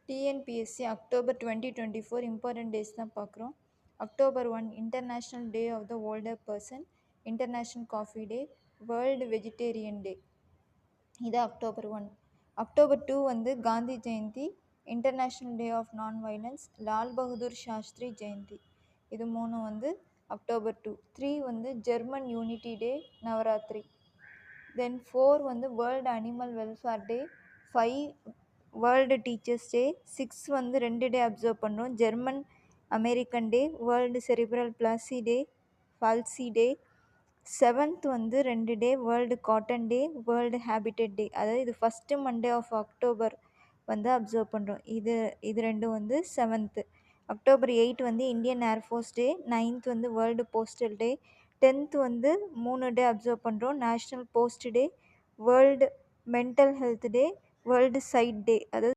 TNPSC October 2024 important days தான் பார்க்குறோம். October 1 international day of the older person, international coffee day, world vegetarian day. இது October 1. October 2 வந்து Gandhi Jayanti, international day of non violence, Lal Bahadur Shastri Jayanti. இது 3 வந்து October 2. 3 வந்து German unity day, Navratri. Then 4 வந்து world animal welfare day, 5 world teachers day, 6 வந்து 2 day observe பண்ணுறோம். German American day, world cerebral palsy டே. 7th வந்து 2 டே, world cotton டே, world habitat டே. அதாவது இது ஃபஸ்ட்டு மண்டே ஆஃப் அக்டோபர் வந்து அப்சர்வ் பண்ணுறோம். இது ரெண்டும் வந்து 7th. அக்டோபர் 8 வந்து இந்தியன் ஏர்ஃபோர்ஸ் டே, 9th வந்து வேர்ல்டு போஸ்டல் டே, 10th வந்து 3 டே அப்சர்வ் பண்ணுறோம். National post day, world mental health day, world sight day. அதாவது